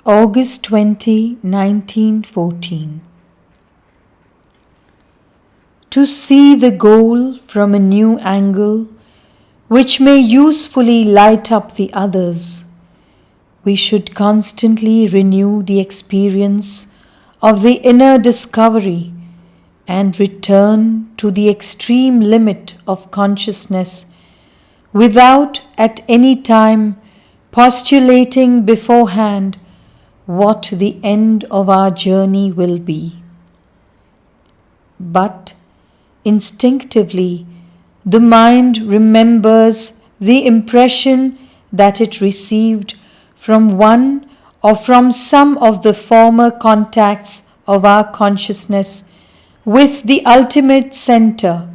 August 20, 1914. To see the goal from a new angle, which may usefully light up the others, we should constantly renew the experience of the inner discovery and return to the extreme limit of consciousness without at any time postulating beforehand what the end of our journey will be. But instinctively, the mind remembers the impression that it received from one or from some of the former contacts of our consciousness with the ultimate center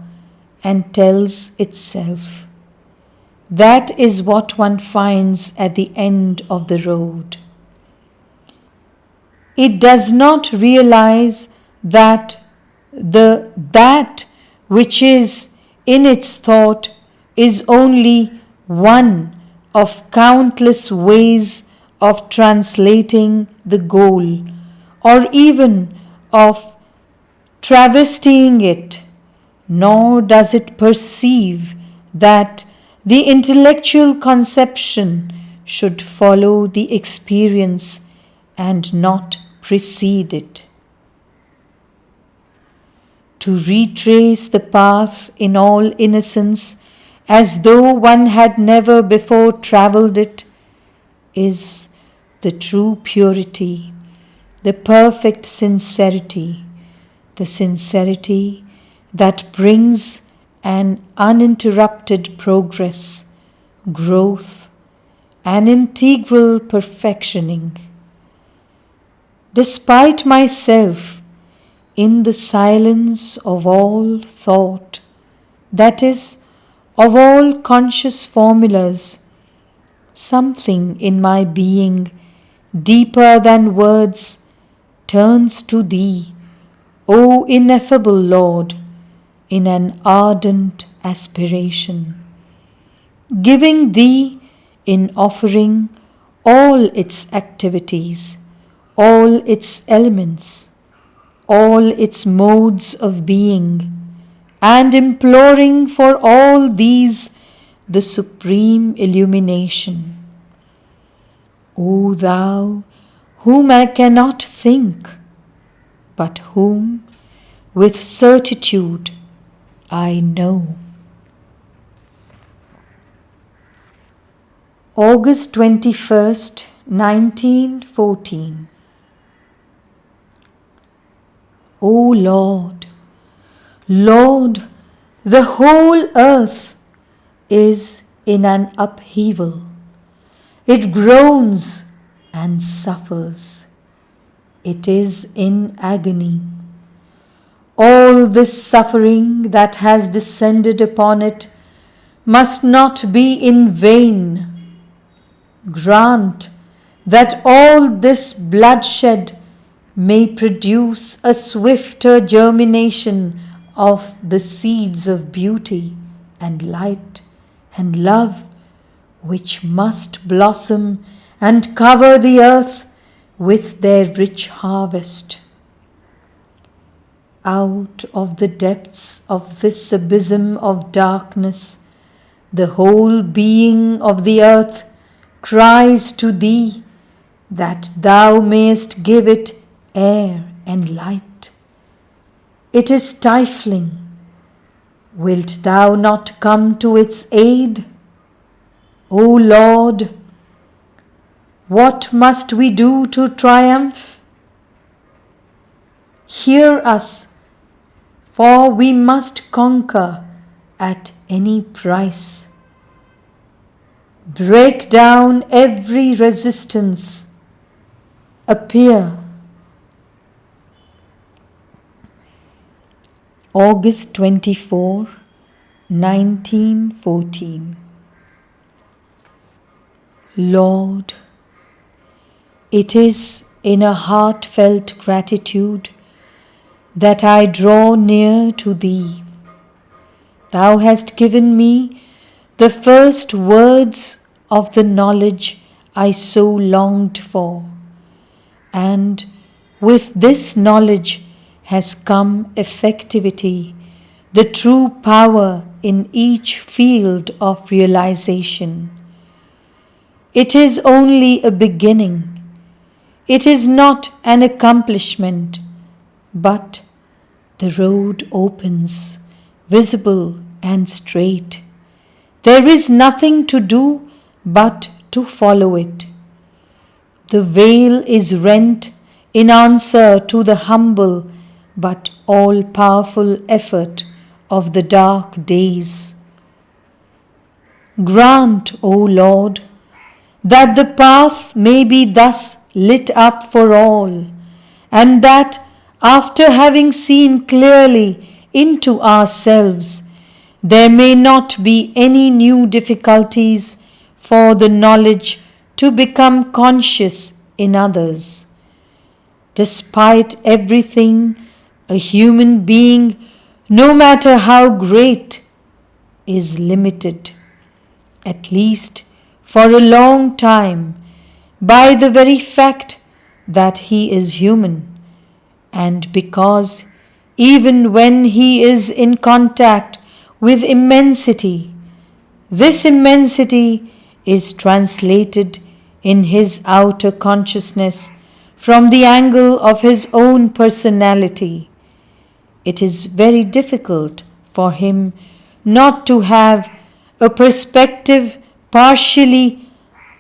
and tells itself, that is what one finds at the end of the road. It does not realize that that which is in its thought is only one of countless ways of translating the goal, or even of travestying it, nor does it perceive that the intellectual conception should follow the experience and not precede it. To retrace the path in all innocence as though one had never before travelled it is the true purity, the perfect sincerity, the sincerity that brings an uninterrupted progress, growth, and integral perfectioning. Despite myself, in the silence of all thought, that is, of all conscious formulas, something in my being, deeper than words, turns to Thee, O ineffable Lord, in an ardent aspiration, giving Thee in offering all its activities, all its elements, all its modes of being, and imploring for all these the supreme illumination. O Thou, whom I cannot think, but whom with certitude I know. August 21st, 1914. O Lord, Lord, the whole earth is in an upheaval. It groans and suffers. It is in agony. All this suffering that has descended upon it must not be in vain. Grant that all this bloodshed may produce a swifter germination of the seeds of beauty and light and love, which must blossom and cover the earth with their rich harvest. Out of the depths of this abysm of darkness, the whole being of the earth cries to Thee that Thou mayest give it air and light. It is stifling. Wilt Thou not come to its aid? O Lord, what must we do to triumph? Hear us, for we must conquer at any price. Break down every resistance. Appear. August 24, 1914. Lord, it is in a heartfelt gratitude that I draw near to Thee. Thou hast given me the first words of the knowledge I so longed for, and with this knowledge has come effectivity, the true power in each field of realization. It is only a beginning. It is not an accomplishment, but the road opens, visible and straight. There is nothing to do but to follow it. The veil is rent in answer to the humble but all-powerful effort of the dark days. Grant, O Lord, that the path may be thus lit up for all, and that after having seen clearly into ourselves, there may not be any new difficulties for the knowledge to become conscious in others. Despite everything, a human being, no matter how great, is limited, at least for a long time, by the very fact that he is human, and because even when he is in contact with immensity, this immensity is translated in his outer consciousness from the angle of his own personality. It is very difficult for him not to have a perspective partially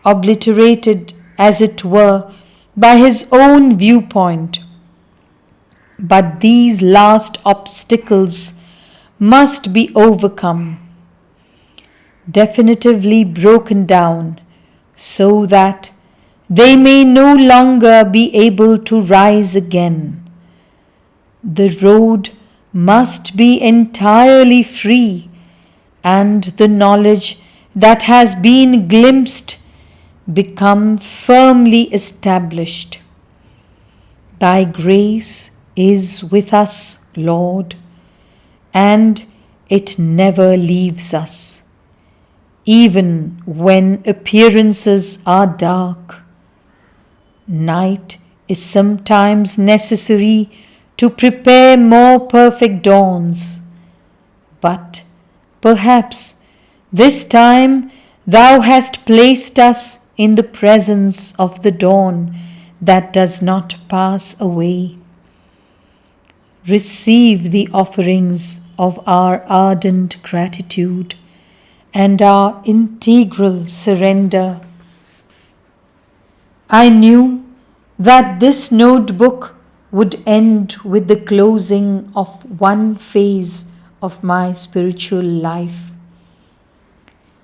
obliterated, as it were, by his own viewpoint. But these last obstacles must be overcome, definitively broken down, so that they may no longer be able to rise again. The road must be entirely free, and the knowledge that has been glimpsed become firmly established. Thy grace is with us, Lord, and it never leaves us, even when appearances are dark. Night is sometimes necessary to prepare more perfect dawns, but perhaps this time thou hast placed us in the presence of the dawn that does not pass away. Receive the offerings of our ardent gratitude and our integral surrender. I knew that this notebook would end with the closing of one phase of my spiritual life.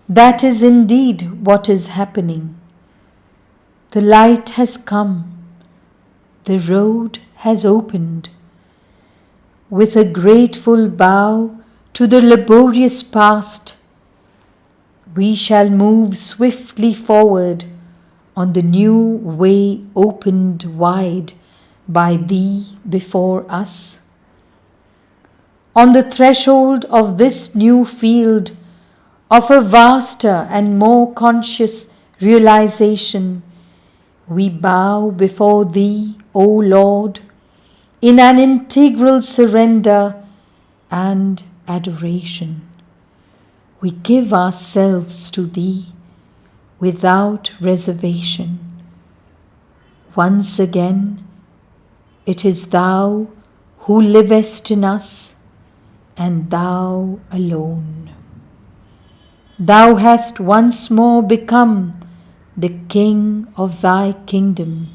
That is indeed what is happening. The light has come. The road has opened. With a grateful bow to the laborious past, we shall move swiftly forward on the new way opened wide by Thee before us. On the threshold of this new field of a vaster and more conscious realization, we bow before Thee, O Lord, in an integral surrender and adoration. We give ourselves to Thee without reservation. Once again, it is Thou who livest in us, and Thou alone. Thou hast once more become the King of Thy kingdom,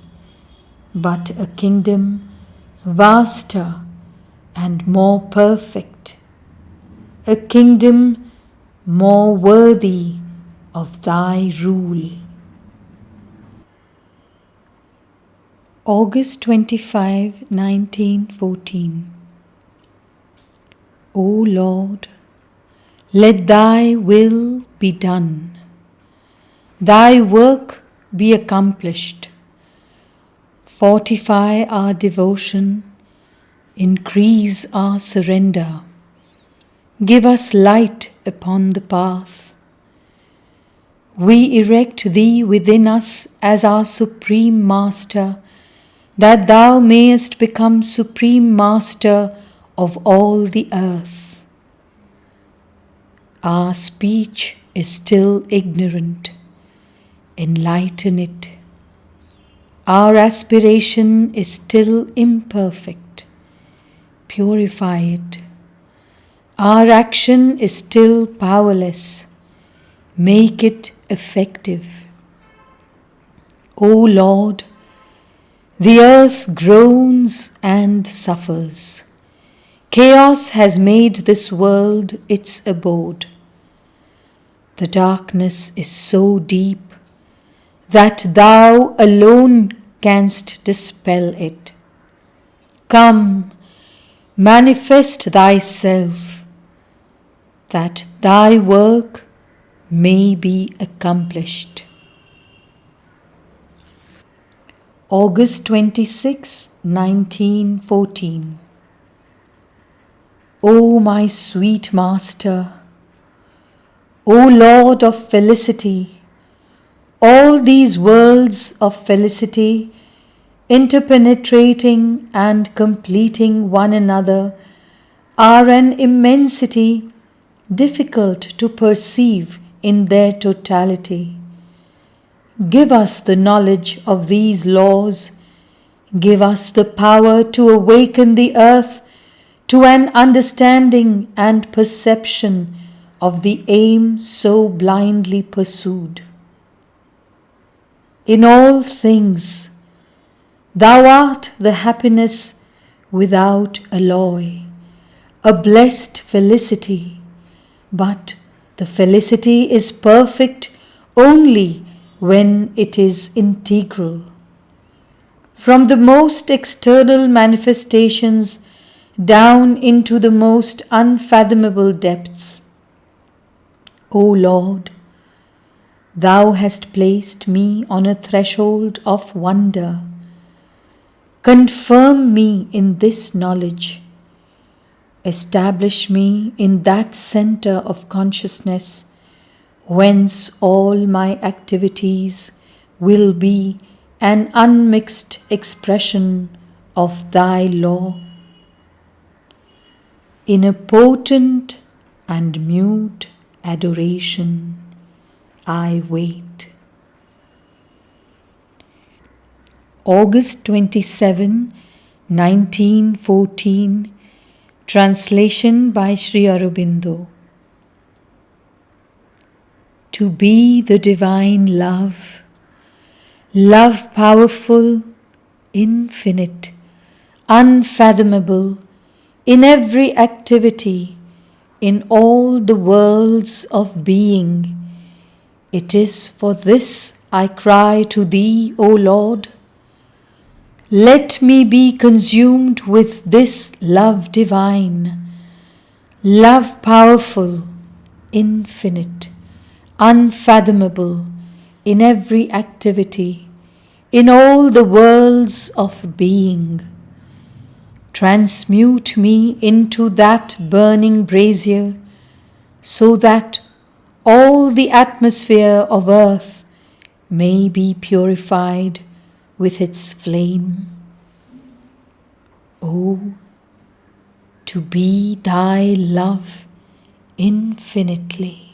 but a kingdom vaster and more perfect, a kingdom more worthy of Thy rule. August 25, 1914. O Lord, let Thy will be done, Thy work be accomplished. Fortify our devotion, increase our surrender. Give us light upon the path. We erect Thee within us as our Supreme Master, that thou mayest become supreme master of all the earth. Our speech is still ignorant. Enlighten it. Our aspiration is still imperfect. Purify it. Our action is still powerless. Make it effective. O Lord, the earth groans and suffers. Chaos has made this world its abode. The darkness is so deep that thou alone canst dispel it. Come, manifest thyself, that thy work may be accomplished. August 26, 1914. O my sweet Master, O Lord of felicity, all these worlds of felicity, interpenetrating and completing one another, are an immensity difficult to perceive in their totality. Give us the knowledge of these laws. Give us the power to awaken the earth to an understanding and perception of the aim so blindly pursued. In all things, thou art the happiness without alloy, a blessed felicity, but the felicity is perfect only when it is integral. From the most external manifestations down into the most unfathomable depths, O Lord, thou hast placed me on a threshold of wonder. Confirm me in this knowledge. Establish me in that center of consciousness whence all my activities will be an unmixed expression of thy law. In a potent and mute adoration, I wait. August 27, 1914. Translation by Sri Aurobindo. To be the divine love, love powerful, infinite, unfathomable, in every activity, in all the worlds of being. It is for this I cry to Thee, O Lord. Let me be consumed with this love divine, love powerful, infinite, unfathomable, in every activity, in all the worlds of being. Transmute me into that burning brazier, so that all the atmosphere of earth may be purified with its flame. Oh, to be thy love infinitely.